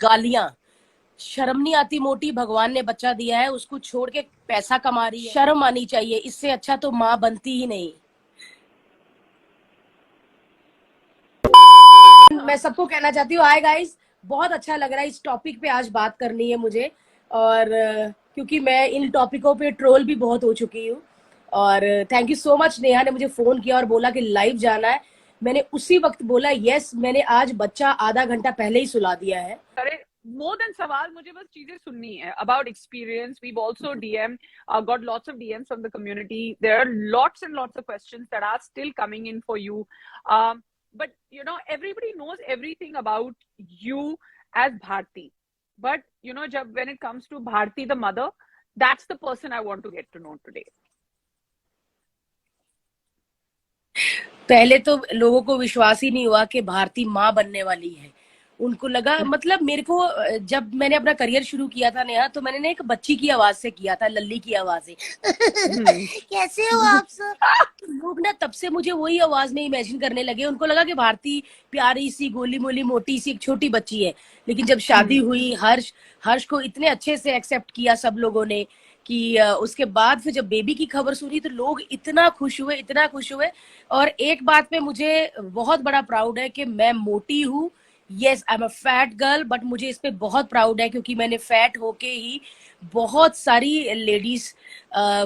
गालियां। शर्म नहीं आती मोटी, भगवान ने बच्चा दिया है, उसको छोड़ के पैसा कमा रही है। शर्म आनी चाहिए, इससे अच्छा तो माँ बनती ही नहीं। मैं सबको कहना चाहती हूँ, हाय गाइस, बहुत अच्छा लग रहा है इस टॉपिक पे आज बात करनी है मुझे। और क्योंकि मैं इन टॉपिकों पे ट्रोल भी बहुत हो चुकी हूँ। और thank you so much, Neha ने मुझे फोन किया और बोला कि लाइव जाना है। मैंने उसी वक्त बोला यस। मैंने आज बच्चा आधा घंटा पहले ही सुला दिया है। अरे मोर देन सवाल, मुझे बस चीजें सुननी है about experience. We also DM got lots of DMs from the community. There are lots and lots of questions that are still coming in for you. But you know, everybody knows everything about you as Bharti. But you know, when it comes to Bharti the mother, that's the person I want to get to know today. पहले तो लोगों को विश्वास ही नहीं हुआ कि भारती माँ बनने वाली है। उनको लगा, मतलब मेरे को जब मैंने अपना करियर शुरू किया था नेहा, तो मैंने ना एक बच्ची की आवाज से किया था, लल्ली की आवाज से। कैसे हो आप सब? लोग ना तब से मुझे वही आवाज में इमेजिन करने लगे। उनको लगा कि भारती प्यारी सी गोली मोली मोटी सी एक छोटी बच्ची है। लेकिन जब शादी हुई, हर्ष हर्ष को इतने अच्छे से एक्सेप्ट किया सब लोगों ने कि उसके बाद फिर जब बेबी की खबर सुनी तो लोग इतना खुश हुए, इतना खुश हुए। और एक बात पे मुझे बहुत बड़ा प्राउड है कि मैं मोटी हूँ। Yes, I am a fat girl, but मुझे इस पे बहुत प्राउड है क्योंकि मैंने फैट होके ही बहुत सारी लेडीज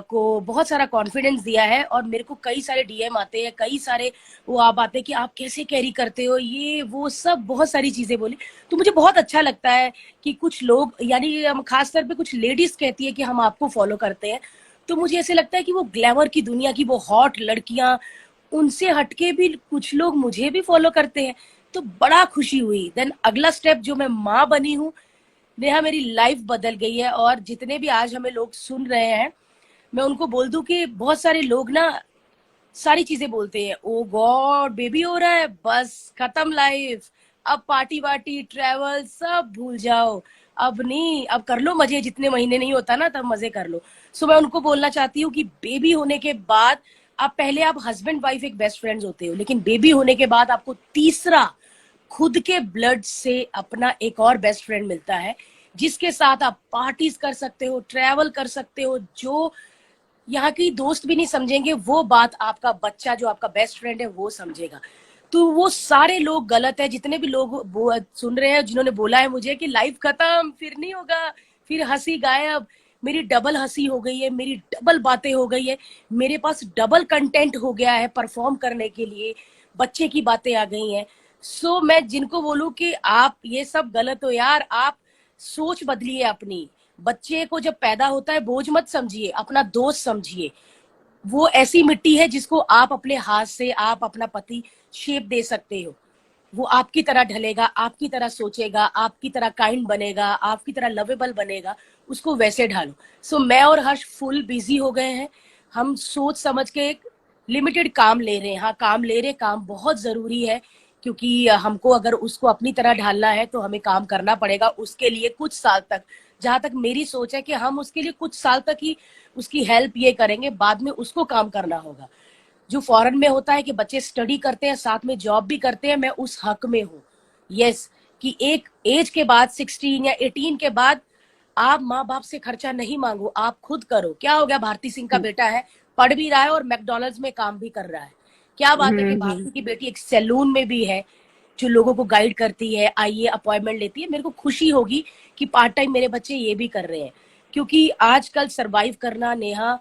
को बहुत सारा कॉन्फिडेंस दिया है। और मेरे को कई सारे डीएम आते हैं, कई सारे वो आप आते हैं कि आप कैसे कैरी करते हो, ये वो सब बहुत सारी चीजें बोली। तो मुझे बहुत अच्छा लगता है कि कुछ लोग, यानी खासतौर पे कुछ लेडीज कहती है कि हम आपको फॉलो करते हैं। तो मुझे ऐसे लगता है कि वो ग्लैमर की दुनिया की वो हॉट लड़कियां, उनसे हटके भी कुछ लोग मुझे भी फॉलो करते हैं। तो बड़ा खुशी हुई। देन अगला स्टेप, जो मैं माँ बनी हूँ नेहा, मेरी लाइफ बदल गई है। और जितने भी आज हमें लोग सुन रहे हैं, मैं उनको बोल दूं कि बहुत सारे लोग ना सारी चीजें बोलते हैं, ओ गॉड बेबी हो रहा है, बस खत्म लाइफ, अब पार्टी वार्टी ट्रेवल सब भूल जाओ, अब नहीं, अब कर लो मजे, जितने महीने नहीं होता ना तब मजे कर लो। सो मैं उनको बोलना चाहती हूँ कि बेबी होने के बाद, आप पहले आप हस्बैंड वाइफ एक बेस्ट फ्रेंड्स होते हो, लेकिन बेबी होने के बाद आपको तीसरा खुद के ब्लड से अपना एक और बेस्ट फ्रेंड मिलता है, जिसके साथ आप पार्टीज कर सकते हो, ट्रैवल कर सकते हो। जो यहाँ की दोस्त भी नहीं समझेंगे वो बात आपका बच्चा, जो आपका बेस्ट फ्रेंड है, वो समझेगा। तो वो सारे लोग गलत है, जितने भी लोग सुन रहे हैं जिन्होंने बोला है मुझे कि लाइफ खत्म, फिर नहीं होगा, फिर हंसी गायब। मेरी डबल हंसी हो गई है, मेरी डबल बातें हो गई है, मेरे पास डबल कंटेंट हो गया है परफॉर्म करने के लिए, बच्चे की बातें आ गई हैं। सो मैं जिनको बोलूं कि आप ये सब गलत हो यार, आप सोच बदलिए अपनी। बच्चे को जब पैदा होता है बोझ मत समझिए, अपना दोस्त समझिए। वो ऐसी मिट्टी है जिसको आप अपने हाथ से, आप अपना पति शेप दे सकते हो। वो आपकी तरह ढलेगा, आपकी तरह सोचेगा, आपकी तरह काइंड बनेगा, आपकी तरह लवेबल बनेगा, उसको वैसे ढालो। सो मैं और हर्ष फुल बिजी हो गए हैं। हम सोच समझ के एक लिमिटेड काम ले रहे हैं। हाँ, काम ले रहे, काम बहुत जरूरी है, क्योंकि हमको अगर उसको अपनी तरह ढालना है तो हमें काम करना पड़ेगा उसके लिए कुछ साल तक। जहां तक मेरी सोच है कि हम उसके लिए कुछ साल तक ही उसकी हेल्प ये करेंगे, बाद में उसको काम करना होगा। जो फॉरेन में होता है कि बच्चे स्टडी करते हैं साथ में जॉब भी करते हैं, मैं उस हक में हूँ। यस, कि एक एज के बाद 16 या 18 के बाद आप माँ बाप से खर्चा नहीं मांगो, आप खुद करो। क्या हो गया, भारती सिंह का बेटा है, पढ़ भी रहा है और मैकडोनल्ड्स में काम भी कर रहा है। क्या बात है कि भारती की बेटी एक सैलून में भी है, जो लोगों को गाइड करती है, आइए अपॉइंटमेंट लेती है। मेरे को खुशी होगी कि पार्ट टाइम मेरे बच्चे ये भी कर रहे हैं, क्योंकि आजकल सरवाइव करना नेहा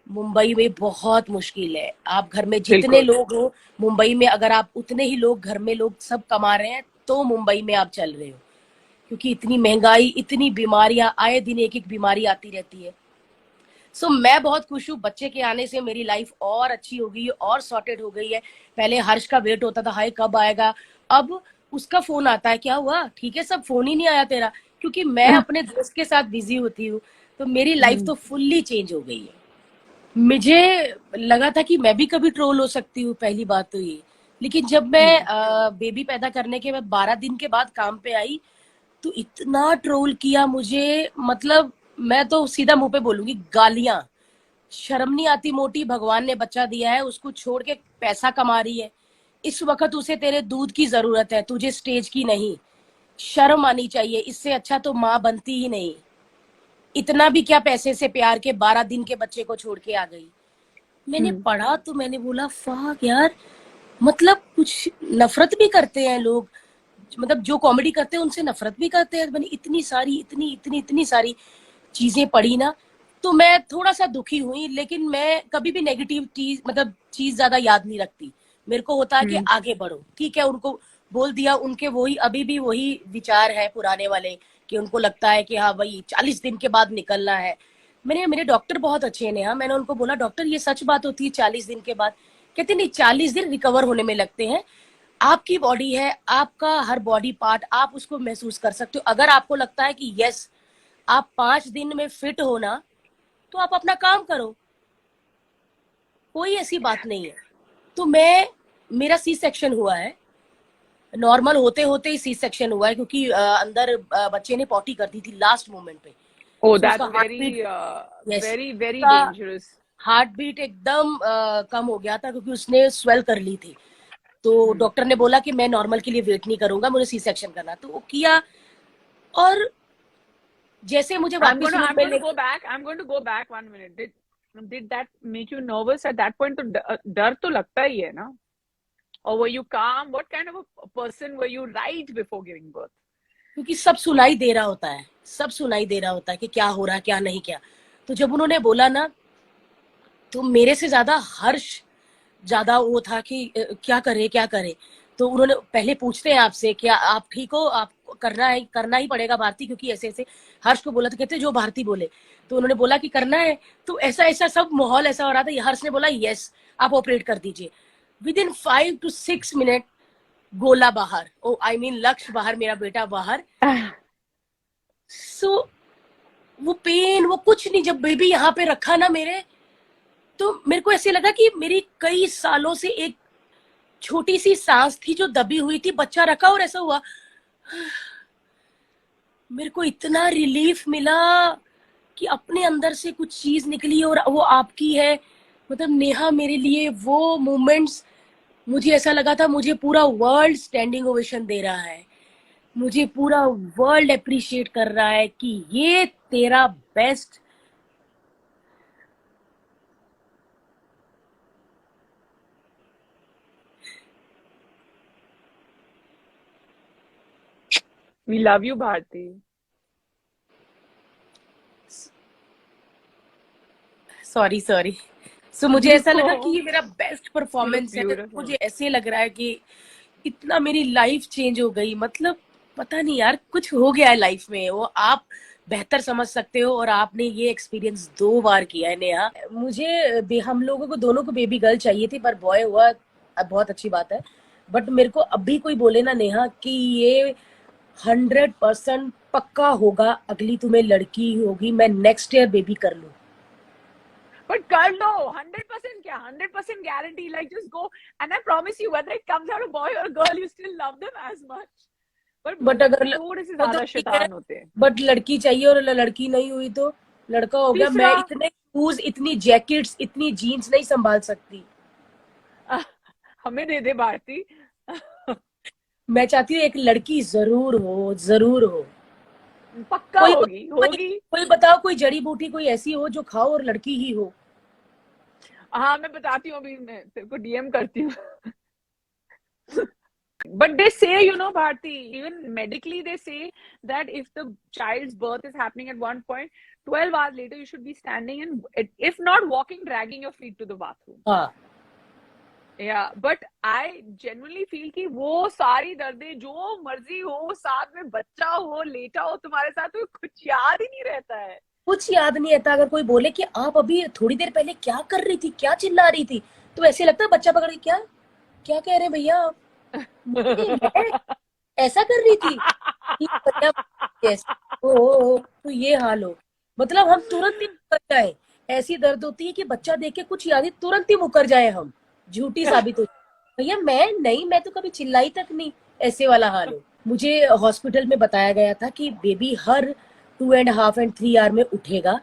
मुंबई में बहुत मुश्किल है। आप घर में जितने बिल्कुल. लोग हो मुंबई में, अगर आप उतने ही लोग घर में लोग सब कमा रहे हैं तो मुंबई में आप चल रहे हो, क्योंकि इतनी महंगाई, इतनी बीमारियां, आए दिन एक एक बीमारी आती रहती है। सो मैं बहुत खुश हूँ, बच्चे के आने से मेरी लाइफ और अच्छी हो गई है और सॉर्टेड हो गई है। पहले हर्ष का वेट होता था, हाय कब आएगा, अब उसका फोन आता है, क्या हुआ ठीक है सब, फोन ही नहीं आया तेरा, क्योंकि मैं अपने दोस्त के साथ बिजी होती हूँ। तो मेरी लाइफ तो फुल्ली चेंज हो गई है। मुझे लगा था कि मैं भी कभी ट्रोल हो सकती हूँ, पहली बात तो ये। लेकिन जब मैं बेबी पैदा करने के बाद 12 दिन के बाद काम पे आई, तो इतना ट्रोल किया मुझे, मतलब मैं तो सीधा मुंह पे बोलूंगी, गालियां। शर्म नहीं आती मोटी, भगवान ने बच्चा दिया है, उसको छोड़ के पैसा कमा रही है। इस वक्त उसे तेरे दूध की जरूरत है, तुझे स्टेज की नहीं। शर्म आनी चाहिए, इससे अच्छा तो माँ बनती ही नहीं। इतना भी क्या पैसे से प्यार के 12 दिन के बच्चे को छोड़ के आ गई। मैंने हम्म पढ़ा तो मैंने बोला फक यार, मतलब कुछ नफरत भी करते हैं लोग, मतलब जो कॉमेडी करते हैं उनसे नफरत भी करते हैं। मैंने इतनी सारी इतनी इतनी इतनी सारी चीजें पढ़ी ना, तो मैं थोड़ा सा दुखी हुई। लेकिन मैं कभी भी नेगेटिव चीज मतलब चीज ज्यादा याद नहीं रखती। मेरे को होता है कि हम्म आगे बढ़ो, ठीक है, उनको बोल दिया, उनके वही अभी भी वही विचार है पुराने वाले, कि उनको लगता है कि हाँ भाई 40 दिन के बाद निकलना है। मेरे डॉक्टर बहुत अच्छे हैं नेहा, मैंने उनको बोला डॉक्टर ये सच बात होती है 40 दिन के बाद? कहते नहीं, 40 दिन रिकवर होने में लगते हैं। आपकी बॉडी है, आपका हर बॉडी पार्ट आप उसको महसूस कर सकते हो। अगर आपको लगता है कि यस आप 5 दिन में फिट हो ना, तो आप अपना काम करो, कोई ऐसी बात नहीं है। तो मेरा सी सेक्शन हुआ है, नॉर्मल होते होते ही सी सेक्शन हुआ है, क्योंकि अंदर बच्चे ने पॉटी कर दी थी लास्ट मोमेंट पे। Oh, सो उसका that's heart beat, yes, very उसका dangerous. हार्ट बीट एकदम कम हो गया था, क्योंकि उसने स्वेल कर ली थी। तो Hmm. डॉक्टर ने बोला कि मैं नॉर्मल के लिए वेट नहीं करूंगा, मुझे सी सेक्शन करना। तो वो किया, और जैसे मुझे वापस रूम में I'm going to go back 1 minute. Did that make you nervous at that point? तो डर तो लगता ही है ना? Or were you calm? What kind of a person were you right before giving birth? क्योंकि सब सुनाई दे रहा होता है, सब सुनाई दे रहा होता है कि क्या हो रहा है क्या नहीं क्या। तो जब उन्होंने बोला ना, तो मेरे से ज्यादा हर्ष ज्यादा वो था कि क्या करे क्या करे। तो उन्होंने पहले पूछते हैं आपसे क्या आप ठीक हो, आप करना ही पड़ेगा भारती, क्योंकि ऐसे ऐसे हर्ष को बोला, तो कहते जो भारती बोले। तो उन्होंने बोला कि करना है। तो ऐसा ऐसा सब माहौल ऐसा हो रहा था, हर्ष ने बोला यस आप ऑपरेट कर दीजिए। विद इन 5 to 6 मिनट गोला बाहर, ओ आई मीन लक्ष्य बाहर, मेरा बेटा बाहर। सो वो पेन वो कुछ नहीं, जब बेबी यहाँ पे रखा ना मेरे, तो मेरे को ऐसे लगा कि मेरी कई सालों से एक छोटी सी सांस थी जो दबी हुई थी, बच्चा रखा और ऐसा हुआ। मेरे को इतना रिलीफ मिला कि अपने अंदर से कुछ चीज निकली और वो आपकी है। मतलब नेहा, मेरे लिए वो मोमेंट्स, मुझे ऐसा लगा था मुझे पूरा वर्ल्ड स्टैंडिंग ओवेशन दे रहा है, मुझे पूरा वर्ल्ड अप्रिशिएट कर रहा है कि ये तेरा best. We love you, Bharti. Sorry sorry. So मुझे ऐसा लगा कि No, ये मेरा बेस्ट you look परफॉर्मेंस है। मुझे beautiful. ऐसे लग रहा है कि इतना मेरी लाइफ चेंज हो गई। मतलब पता नहीं यार, कुछ हो गया है लाइफ में, वो आप बेहतर समझ सकते हो, और आपने ये एक्सपीरियंस 2 बार किया है नेहा। हम लोगों को दोनों को बेबी गर्ल चाहिए थी, पर बॉय हुआ, अब बहुत अच्छी बात है। बट मेरे को अभी कोई बोले ना नेहा कि ये 100% पक्का होगा, अगली तुम्हें लड़की होगी, मैं नेक्स्ट ईयर बेबी कर लूं। But girl, no, 100% kya? 100% guarantee. Like just go, and I promise you, whether it comes out a boy or a girl, you still love them as much. But but अगर थोड़े से वो तो ज्यादा ठीक है, शैतान होते हैं. बट लड़की चाहिए और लड़की नहीं हुई तो लड़का हो गया। तीसरा, मैं इतने शूज, इतनी जैकेट्स, इतनी जीन्स नहीं संभाल सकती। हमें दे दे भारती. मैं चाहती हूँ एक लड़की जरूर हो, जरूर हो। पक्का कोई होगी कोई होगी. कोई बताओ, कोई जड़ी बूटी कोई ऐसी हो जो खाओ और लड़की ही हो। हाँ, मैं बताती हूँ, अभी मैं तेरे को डीएम करती हूँ. But they say, Bharti, even medically, they say that if the child's birth is happening at one point, 12 hours later, you should be standing and, if not walking, dragging your feet to the bathroom. हाँ, Yeah, but I genuinely feel कि वो सारी दर्दें जो मर्जी हो, साथ में बच्चा हो, लेटा हो तुम्हारे साथ, तो कुछ याद ही नहीं रहता है. कुछ याद नहीं आता। अगर कोई बोले कि आप अभी थोड़ी देर पहले क्या कर रही थी, क्या चिल्ला रही थी, तो ऐसे लगता है बच्चा पकड़ के, क्या क्या कह रहे हैं भैया आप? मैं ऐसा कर रही थी कि भैया, यस, ओ तो ये हाल हो। मतलब हम तुरंत ही मुकर जाए, ऐसी दर्द होती है कि बच्चा देख के कुछ याद ही तुरंत ही मुकर जाए हम, झूठी साबित हो जाए। भैया मैं नहीं, मैं तो कभी चिल्लाई तक नहीं, ऐसे वाला हाल हो। मुझे हॉस्पिटल में बताया गया था कि बेबी हर 2.5 and 3 आवर में उठेगा,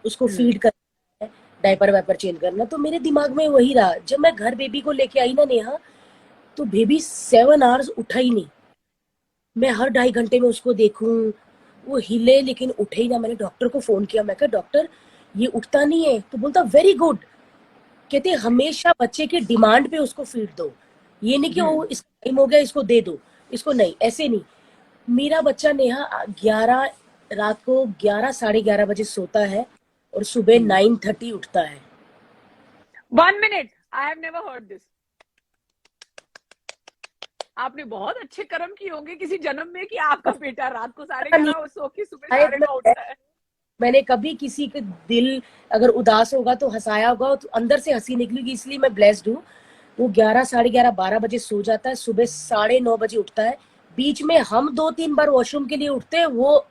उसको फीड करना है, डायपर वाइपर चेंज करना। तो मेरे दिमाग में वही रहा। जब मैं घर बेबी को लेके आई ना नेहा, तो बेबी 7 आवर्स उठा ही नहीं। मैं हर 2.5 घंटे में उसको देखूं, वो हिले लेकिन उठे ही ना। मैंने डॉक्टर को फोन किया, मैं कहा डॉक्टर ये उठता नहीं है, तो बोलता वेरी गुड। कहते हमेशा बच्चे के डिमांड पे उसको फीड दो, ये नहीं कि वो इसका टाइम हो गया इसको दे दो, इसको नहीं, ऐसे नहीं। मेरा बच्चा नेहा 11 रात को 11 साढ़े 11 बजे सोता है और सुबह 9:30 उठता है। 1 minute, I have never heard this. आपने बहुत अच्छे कर्म किए होंगे किसी जन्म में कि आपका बेटा रात को साढ़े पता नहीं, ग्यारह सो के सुबह शायद 9:30 उठता है. मैंने कभी किसी के दिल अगर उदास होगा तो हंसाया होगा, तो अंदर से हंसी निकलेगी, इसलिए मैं ब्लेस्ड हूँ। वो 11 साढ़े 11 12 बजे सो जाता है, सुबह 9:30 उठता है। बीच में हम 2-3 बार वॉशरूम के लिए उठते हैं, वो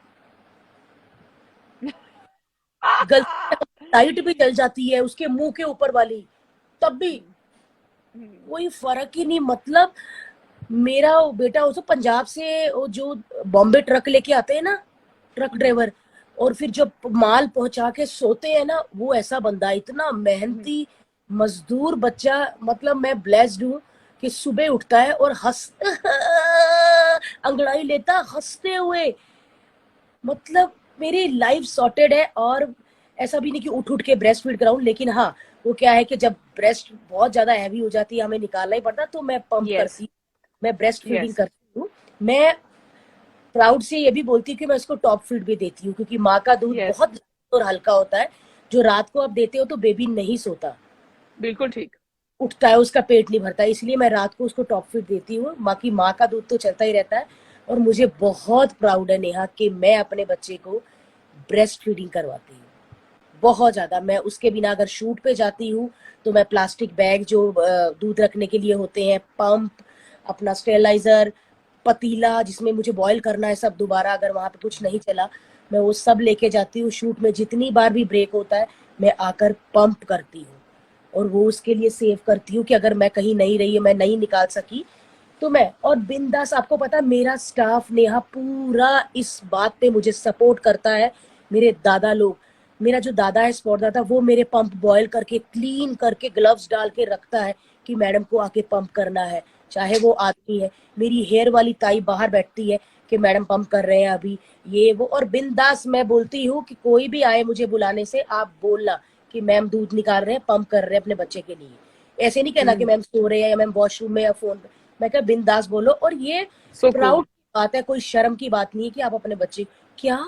गलती से लाइट भी जल जाती है उसके मुंह के ऊपर वाली, तब भी कोई फर्क ही नहीं। मतलब मेरा बेटा उसको पंजाब से वो जो बॉम्बे ट्रक लेके आते हैं ना, ट्रक ड्राइवर, और फिर जब माल पहुंचा के सोते हैं ना, वो ऐसा बंदा, इतना मेहनती मजदूर बच्चा। मतलब मैं ब्लेस्ड हूँ कि सुबह उठता है और हंस अंगड़ाई लेता हंसते हुए। मतलब मेरी लाइफ सॉर्टेड है। और ऐसा भी नहीं कि उठ उठ के ब्रेस्ट फीड कराऊं, लेकिन हाँ वो क्या है कि जब ब्रेस्ट बहुत ज्यादा हैवी हो जाती है, हमें निकालना ही पड़ता, तो मैं पंप Yes, करती, मैं ब्रेस्ट फीडिंग yes, करती हूँ। मैं प्राउड से ये भी बोलती हूँ कि मैं उसको टॉप फीड भी देती हूँ, क्योंकि माँ का दूध yes, बहुत और हल्का होता है। जो रात को आप देते हो तो बेबी नहीं सोता, बिल्कुल ठीक. उठता है, उसका पेट नहीं भरता, इसलिए मैं रात को उसको टॉप फीड देती हूँ। बाकी माँ का दूध तो चलता ही रहता है। और मुझे बहुत प्राउड है नेहा कि मैं अपने बच्चे को ब्रेस्ट फीडिंग करवाती हूँ, बहुत ज्यादा। मैं उसके बिना अगर शूट पे जाती हूँ तो मैं प्लास्टिक बैग जो दूध रखने के लिए होते हैं, पंप, अपना स्टेरलाइजर, पतीला जिसमें मुझे बॉईल करना है, सब दोबारा अगर वहां पे कुछ नहीं चला, मैं वो सब लेके जाती हूँ। शूट में जितनी बार भी ब्रेक होता है मैं आकर पंप करती हूँ, और वो उसके लिए सेव करती हूँ कि अगर मैं कहीं नहीं रही, मैं नहीं निकाल सकी तो मैं। और बिंदास, आपको पता है मेरा स्टाफ नेहा पूरा इस बात पे मुझे सपोर्ट करता है। मेरे दादा लोग, मेरा जो दादा है स्पॉट दादा, वो मेरे पंप बॉयल करके क्लीन करके ग्लव्स डाल के रखता है कि मैडम को आके पंप करना है, चाहे वो आदमी है। मेरी हेयर वाली ताई बाहर बैठती है कि मैडम पंप कर रहे हैं अभी, ये वो। और बिंदास मैं बोलती हूँ कि कोई भी आए मुझे बुलाने से, आप बोलना कि मैम दूध निकाल रहे हैं, पंप कर रहे हैं अपने बच्चे के लिए। ऐसे नहीं कहना कि मैम सो रहे हैं या मैम वॉशरूम में या फोन पे। मैं कहा बिंदास बोलो। और ये So cool. प्राउड की बात है, कोई शर्म की बात नहीं है कि आप अपने बच्चे, क्या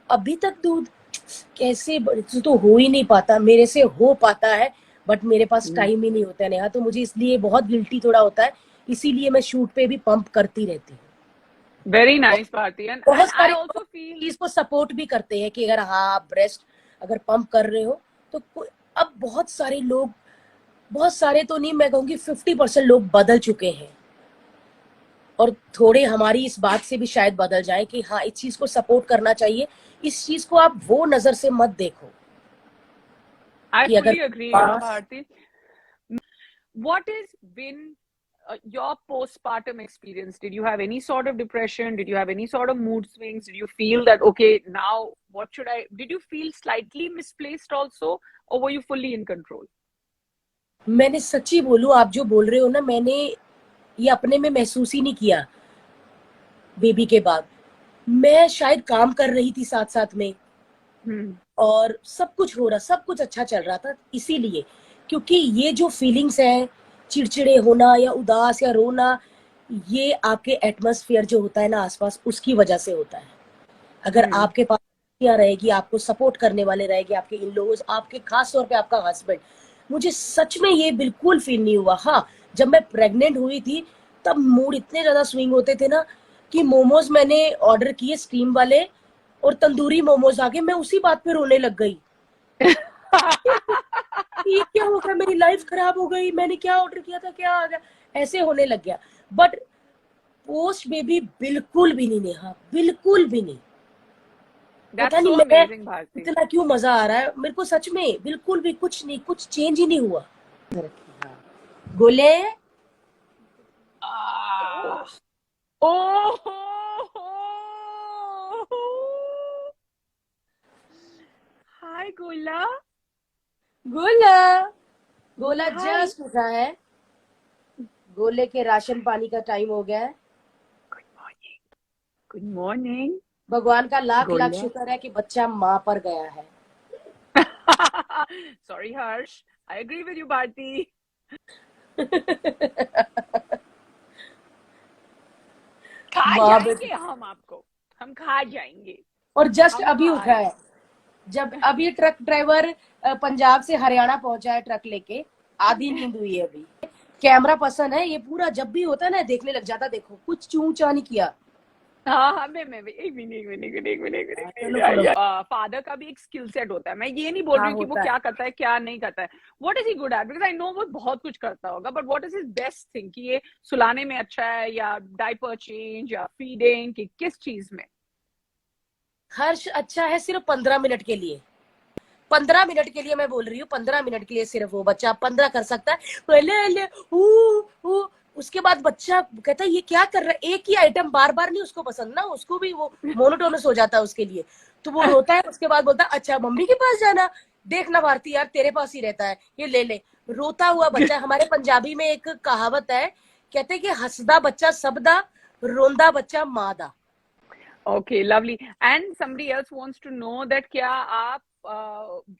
अभी तक दूध, कैसे तो हो ही नहीं पाता मेरे से, हो पाता है बट मेरे पास टाइम ही नहीं होता है नेहा, तो मुझे इसलिए बहुत गिल्टी थोड़ा होता है, इसीलिए मैं शूट पे भी पंप करती रहती हूँ। Very और nice, Bharti. And बहुत I सारे लोग also feel, चीज को सपोर्ट भी करते हैं कि अगर हाँ आप ब्रेस्ट अगर पंप कर रहे हो तो अब बहुत सारे लोग, बहुत सारे तो नहीं, मैं कहूंगी 50% लोग बदल चुके हैं। और थोड़े हमारी इस बात से भी शायद बदल जाए कि हाँ इस चीज को सपोर्ट करना चाहिए। इस चीज को आप वो नजर से मत देखो I कि अगर fully agree, pass, Bharti. What has been your postpartum experience? Did you have any sort of depression? Did you have any sort of mood swings? Did you feel that, okay, now what should I? Did you feel slightly misplaced also, or were you fully in control? मैंने सच्ची बोलूं, आप जो बोल रहे हो ना, मैंने ये अपने में महसूस ही नहीं किया। बेबी के बाद मैं शायद काम कर रही थी साथ साथ में, और सब कुछ हो रहा, सब कुछ अच्छा चल रहा था, इसीलिए। क्योंकि ये जो फीलिंग्स है, चिड़चिड़े होना या उदास या रोना, ये आपके एटमॉस्फेयर जो होता है ना आसपास, उसकी वजह से होता है। अगर आपके पास रहेगी, आपको सपोर्ट करने वाले रहेंगे, आपके इन लॉज, आपके खास तौर पे आपका हस्बैंड, मुझे सच में ये बिल्कुल फील नहीं हुआ। हाँ, जब मैं प्रेग्नेंट हुई थी तब मूड इतने ज्यादा स्विंग होते थे ना कि मोमोज मैंने ऑर्डर किए स्टीम वाले, और तंदूरी मोमोज आ गए, मैं उसी बात पे रोने लग गई। ये क्या हो गया, मेरी लाइफ खराब हो गई, मैंने क्या ऑर्डर किया था, क्या आ गया, ऐसे होने लग गया। बट पोस्ट बेबी बिल्कुल भी नहीं नेहा, बिल्कुल भी नहीं। पता That's नहीं so मैं amazing, Bharti. इतना क्यों मजा आ रहा है मेरे को, सच में बिल्कुल भी कुछ नहीं, कुछ चेंज ही नहीं हुआ। गोले, Ah. Oh. Hi, Gola. गोला, Gola, गोला hi. जस्ट उठा है। गोले के राशन पानी का टाइम हो गया है। Good morning. Good morning. भगवान का लाख लाख गोल्या। शुक्र है कि बच्चा माँ पर गया है। Sorry Harsh, I agree with you Bharti. खा माँ जाएंगे हम आपको, हम खा जाएंगे। और जस्ट हम अभी खा उठा है। जब अभी ट्रक ड्राइवर पंजाब से हरियाणा पहुंचा है ट्रक लेके, आधी नींद हुई है अभी। कैमरा पसंद है ये पूरा, जब भी होता है ना देखने लग जाता। देखो कुछ चूं चा नहीं किया। हाँ, मैं एक चलो पढ़ो। मिनट। फादर का भी एक स्किल सेट होता है। मैं ये नहीं बोल हाँ रही हूँ कि वो होता है। क्या करता है क्या नहीं करता है। What is he good at? Because I know वो बहुत कुछ करता होगा, but what is his best thing कि ये सुलाने में अच्छा है, या डायपर चेंज, या फीडिंग, कि किस चीज में? हर्ष अच्छा है सिर्फ 15 मिनट के लिए। 15 मिनट के लिए मैं बोल रही हूँ, 15 मिनट के लिए सिर्फ वो बच्चा 15 कर सकता है। पहले ले उसके बाद बच्चा कहता है ये क्या कर रहा है, एक ही आइटम बार बार नहीं उसको पसंद ना, उसको भी वो मोनोटोनस हो जाता है उसके लिए। तो वो रोता है, उसके बाद बोलता है अच्छा मम्मी के पास जाना, देखना भारती यार तेरे पास ही रहता है, ये ले ले। रोता हुआ बच्चा। हमारे पंजाबी में एक कहावत है, कहते हैं कि हंसदा बच्चा सबदा, रोंदा बच्चा मादा। Okay, lovely. And somebody else wants to know that क्या आप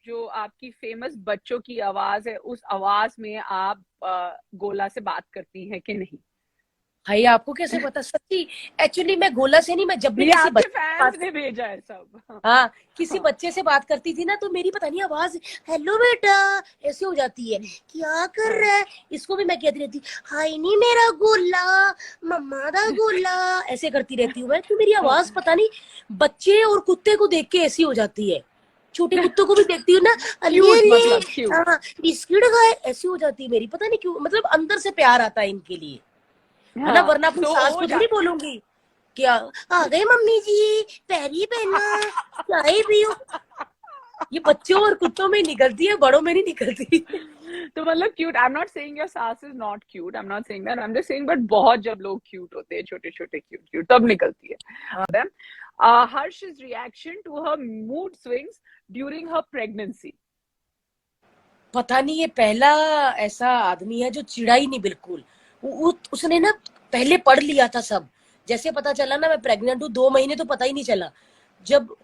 जो आपकी फेमस बच्चों की आवाज है, उस आवाज में आप गोला से बात करती हैं कि नहीं? भाई आपको कैसे पता? सच्ची एक्चुअली मैं गोला से नहीं, मैं जब भी ये किसी आपके बच्चे से फैंस ने भेजा है सब। हाँ किसी बच्चे से बात करती थी ना, तो मेरी पता नहीं आवाज हेलो बेटा ऐसे हो जाती है। क्या कर रहा है, इसको भी मैं कहती रहती हाय नहीं मेरा गोला, मम्मा दा गोला, ऐसे करती रहती हूँ मैं। तो मेरी आवाज पता नहीं बच्चे और कुत्ते को देख के ऐसी हो जाती है। छोटे कुत्तों को भी देखती हूँ ना, अल्ले क्यूट, अल्ले मतलब क्यूट। हाँ बिस्किट खाए, ऐसी हो जाती है मेरी। पता नहीं क्यों, मतलब अंदर से प्यार आता है इनके लिए, है ना। हाँ, वरना अपनी तो सास हो को थोड़ी जाता है। बोलूंगी क्या आ गए मम्मी जी, पैरी पहना, चाय पियो। ये बच्चों और कुत्तों में निकलती है, बड़ों में नहीं निकलती। तो मतलब cute. I am not saying your सास is not cute, I am not saying that, I am just saying but बहुत जब लोग क्यूट होते हैं, छोटे छोटे क्यूट क्यूट, तब निकलती है। Then, Harsh's reaction to her mood swings during her pregnancy. पता नहीं ये पहला ऐसा आदमी है जो चिड़ा ही नहीं बिल्कुल। उसने ना पहले पढ़ लिया था सब। जैसे पता चला ना मैं प्रेग्नेंट हूँ, 2 महीने तो पता ही नहीं चला। जब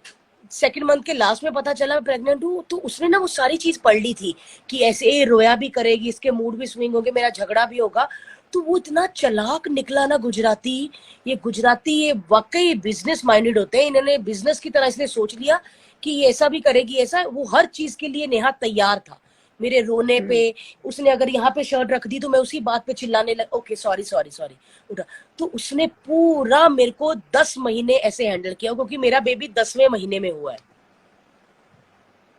सेकंड मंथ के लास्ट में पता चला मैं प्रेग्नेंट हूँ, तो उसने ना वो सारी चीज पढ़ ली थी कि ऐसे ये रोया भी करेगी, इसके मूड भी स्विंग होंगे, मेरा झगड़ा भी होगा। तो वो इतना चालाक निकला ना गुजराती। ये वाकई बिजनेस माइंडेड होते हैं, इन्होंने बिजनेस की तरह इसने सोच लिया कि ये ऐसा भी करेगी ऐसा। वो हर चीज के लिए नेहा तैयार था। मेरे रोने पे उसने अगर यहाँ पे शर्ट रख दी तो मैं उसी बात पे चिल्लाने लग, ओके सॉरी सॉरी सॉरी उठा। तो उसने पूरा मेरे को 10 महीने ऐसे हैंडल किया, क्योंकि मेरा बेबी 10वें महीने में हुआ है।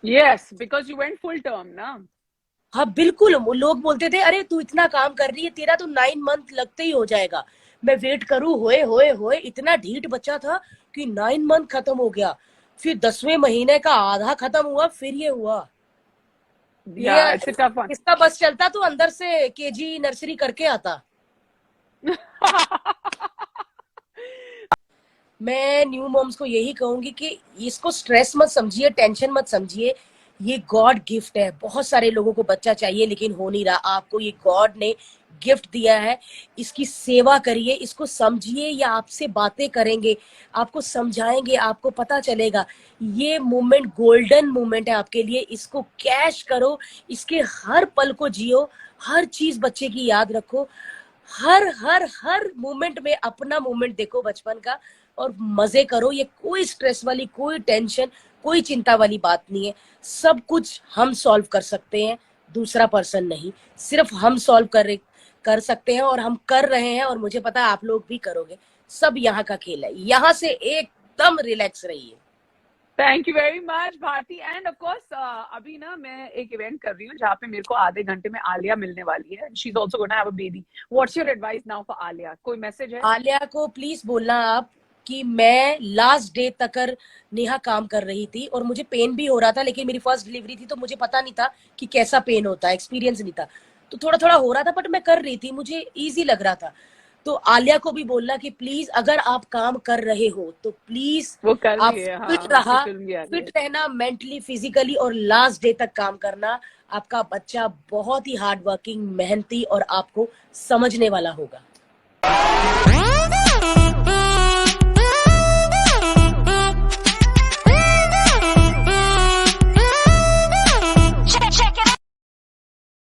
Yes, because you went full term ना। हाँ बिल्कुल। वो लोग बोलते थे अरे तू इतना काम कर रही है, तेरा तो 9 मंथ लगते ही हो जाएगा। मैं वेट करूं, होए होए होए इतना ढीठ बच्चा था कि 9 मंथ खत्म हो गया। फिर 10वें महीने का आधा खत्म हुआ, फिर ये हुआ। Yeah, ये it's a tough one. इसका बस चलता तो अंदर से केजी नर्सरी करके आता। मैं न्यू मॉम्स को यही कहूंगी कि इसको स्ट्रेस मत समझिए, टेंशन मत समझिए। ये गॉड गिफ्ट है। बहुत सारे लोगों को बच्चा चाहिए लेकिन हो नहीं रहा, आपको ये गॉड ने गिफ्ट दिया है। इसकी सेवा करिए, इसको समझिए। या आपसे बातें करेंगे, आपको समझाएंगे, आपको पता चलेगा। ये मोमेंट गोल्डन मोमेंट है आपके लिए, इसको कैश करो, इसके हर पल को जियो, हर चीज बच्चे की याद रखो। हर हर हर मोमेंट में अपना मोमेंट देखो बचपन का, और मजे करो। ये कोई स्ट्रेस वाली, कोई टेंशन, कोई चिंता वाली बात नहीं है। सब कुछ हम सॉल्व कर सकते हैं, दूसरा पर्सन नहीं। सिर्फ हम सॉल्व कर सकते हैं, और हम कर रहे हैं, और मुझे पता है आप लोग भी करोगे। सब यहाँ का खेल है, यहाँ से एकदम रिलैक्स रहिए। Thank you very much Bharti. And of course अभी ना मैं एक इवेंट कर रही हूँ जहाँ पे मेरे को आधे घंटे में आलिया मिलने वाली है। She is also gonna have a baby. What's your advice now for Alia? कोई मैसेज है? आलिया को प्लीज बोलना आप कि मैं लास्ट डे तक नेहा काम कर रही थी, और मुझे पेन भी हो रहा था, लेकिन मेरी फर्स्ट डिलीवरी थी तो मुझे पता नहीं था कि कैसा पेन होता है, एक्सपीरियंस नहीं था। तो थोड़ा थोड़ा हो रहा था, बट मैं कर रही थी, मुझे इजी लग रहा था। तो आलिया को भी बोलना कि प्लीज अगर आप काम कर रहे हो तो प्लीज वो कर आप रही है, हाँ, फिल्म भी आ रही फिट है। रहना, मेंटली फिजिकली, और लास्ट डे तक काम करना। आपका बच्चा बहुत ही हार्ड वर्किंग, मेहनती और आपको समझने वाला होगा।